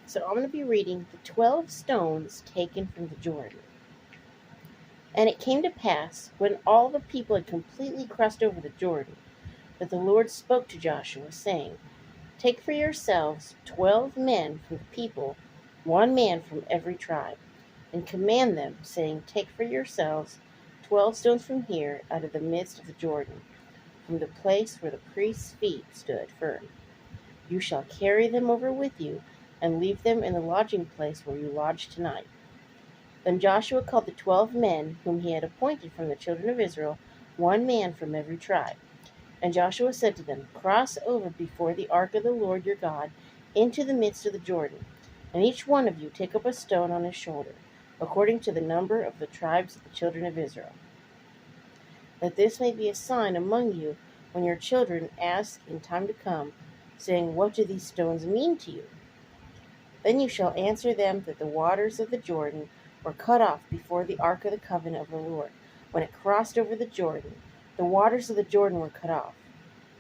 So I'm going to be reading the 12 stones taken from the Jordan. And it came to pass, when all the people had completely crossed over the Jordan, that the Lord spoke to Joshua, saying, Take for yourselves 12 men from the people, one man from every tribe, and command them, saying, Take for yourselves 12 stones from here, out of the midst of the Jordan, from the place where the priest's feet stood firm. You shall carry them over with you, and leave them in the lodging place where you lodge tonight. Then Joshua called the 12 men whom he had appointed from the children of Israel, one man from every tribe. And Joshua said to them, Cross over before the ark of the Lord your God into the midst of the Jordan, and each one of you take up a stone on his shoulder, according to the number of the tribes of the children of Israel, that this may be a sign among you when your children ask in time to come, saying, What do these stones mean to you? Then you shall answer them that the waters of the Jordan were cut off before the ark of the covenant of the Lord. When it crossed over the Jordan, the waters of the Jordan were cut off.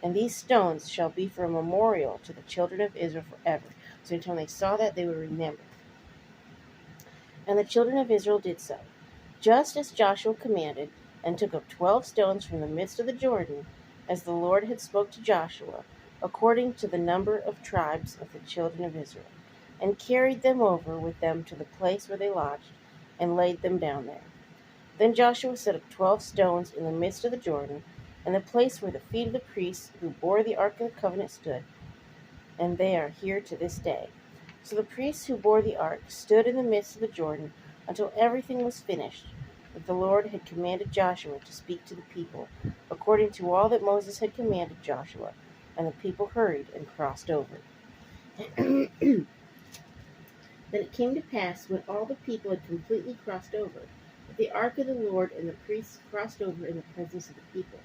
And these stones shall be for a memorial to the children of Israel forever. So until they saw that, they would remember. And the children of Israel did so, just as Joshua commanded, and took up 12 stones from the midst of the Jordan, as the Lord had spoke to Joshua, according to the number of tribes of the children of Israel, and carried them over with them to the place where they lodged, and laid them down there. Then Joshua set up 12 stones in the midst of the Jordan, and the place where the feet of the priests who bore the ark of the covenant stood, and they are here to this day. So the priests who bore the ark stood in the midst of the Jordan until everything was finished, that the Lord had commanded Joshua to speak to the people, according to all that Moses had commanded Joshua. And the people hurried and crossed over. Then it came to pass, when all the people had completely crossed over, that the ark of the Lord and the priests crossed over in the presence of the people.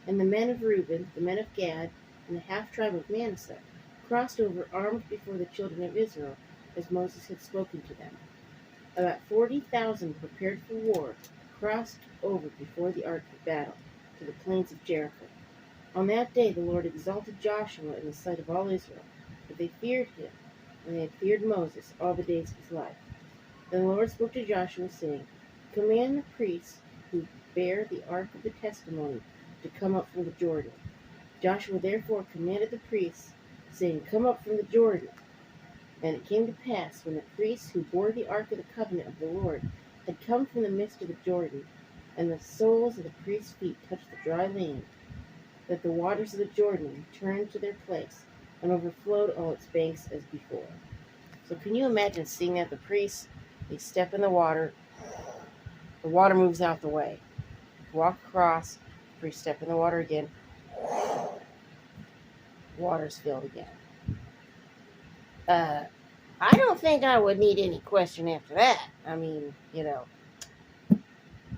And the men of Reuben, the men of Gad, and the half-tribe of Manasseh crossed over armed before the children of Israel, as Moses had spoken to them. About 40,000 prepared for war crossed over before the ark of battle to the plains of Jericho. On that day the Lord exalted Joshua in the sight of all Israel, for they feared him, and they had feared Moses all the days of his life. Then the Lord spoke to Joshua, saying, Command the priests who bear the ark of the testimony to come up from the Jordan. Joshua therefore commanded the priests, saying, Come up from the Jordan. And it came to pass, when the priests who bore the ark of the covenant of the Lord had come from the midst of the Jordan, and the soles of the priests' feet touched the dry land, that the waters of the Jordan returned to their place and overflowed all its banks as before. So can you imagine seeing that? The priests, they step in the water moves out the way. Walk across, the priests step in the water again, water's filled again. I don't think I would need any question after that. I mean,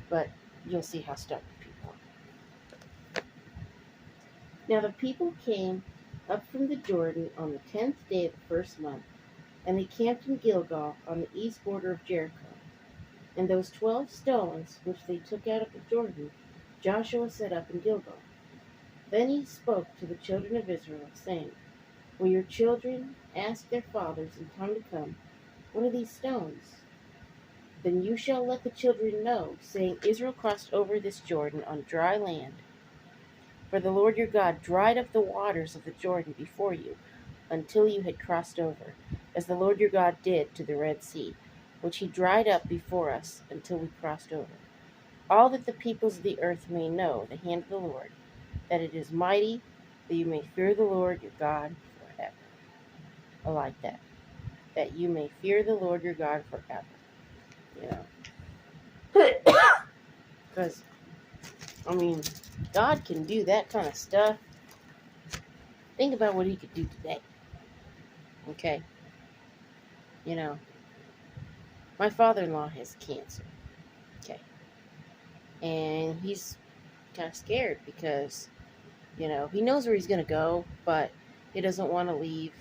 but you'll see how stubborn people are. Now the people came up from the Jordan on the 10th day of the first month, and they camped in Gilgal on the east border of Jericho. And those 12 stones which they took out of the Jordan, Joshua set up in Gilgal. Then he spoke to the children of Israel, saying, Will your children ask their fathers in time to come, What are these stones? Then you shall let the children know, saying, Israel crossed over this Jordan on dry land. For the Lord your God dried up the waters of the Jordan before you, until you had crossed over, as the Lord your God did to the Red Sea, which he dried up before us until we crossed over. All that the peoples of the earth may know the hand of the Lord, that it is mighty, that you may fear the Lord your God forever. I like that. That you may fear the Lord your God forever. Because, God can do that kind of stuff. Think about what he could do today. Okay? My father-in-law has cancer. Okay? And he's kind of scared because, he knows where he's going to go, but he doesn't want to leave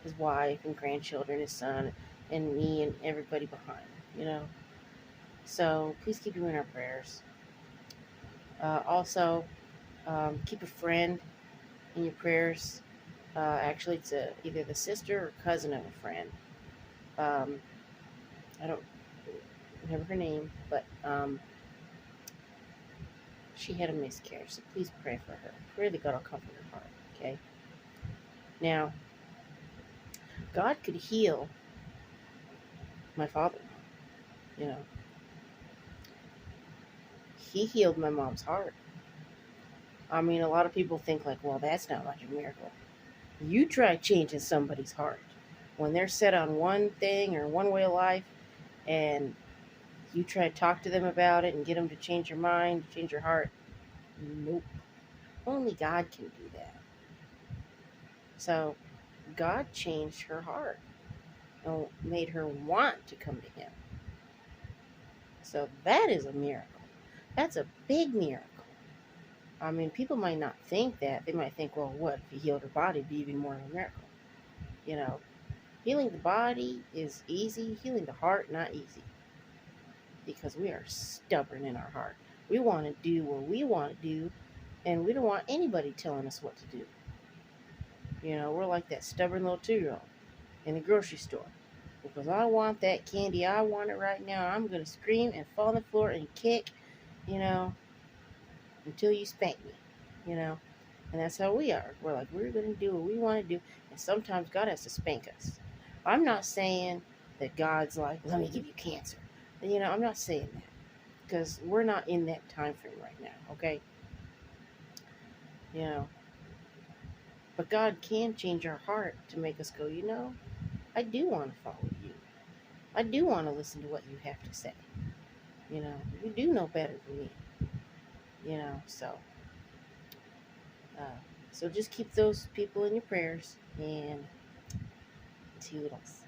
his wife and grandchildren, his son, and me and everybody behind, So please keep him in our prayers. Also, keep a friend in your prayers. Actually, it's either the sister or cousin of a friend. Um, I don't remember her name, but she had a miscarriage. So please pray for her. Pray that God will comfort her heart. Okay. Now, God could heal my father. You know, He healed my mom's heart. I mean, a lot of people think like, well, that's not much of a miracle. You try changing somebody's heart when they're set on one thing or one way of life, and you try to talk to them about it and get them to change your mind, change your heart. Nope. Only God can do that. So God changed her heart and made her want to come to Him. So that is a miracle. That's a big miracle. I mean, people might not think that. They might think, well, what if He healed her body? It'd be even more of a miracle. You know, healing the body is easy. Healing the heart, not easy. Because we are stubborn in our heart. We want to do what we want to do, and we don't want anybody telling us what to do. You know, we're like that stubborn little 2-year-old in the grocery store. Because I want that candy, I want it right now. I'm going to scream and fall on the floor and kick, you know, until you spank me, you know. And that's how we are. We're like, we're going to do what we want to do. And sometimes God has to spank us. I'm not saying that God's like, let me give you cancer. You know, I'm not saying that. Because we're not in that time frame right now, okay? You know, but God can change our heart to make us go, you know, I do want to follow you. I do want to listen to what you have to say. You know, you do know better than me. You know, uh, so just keep those people in your prayers and toodles.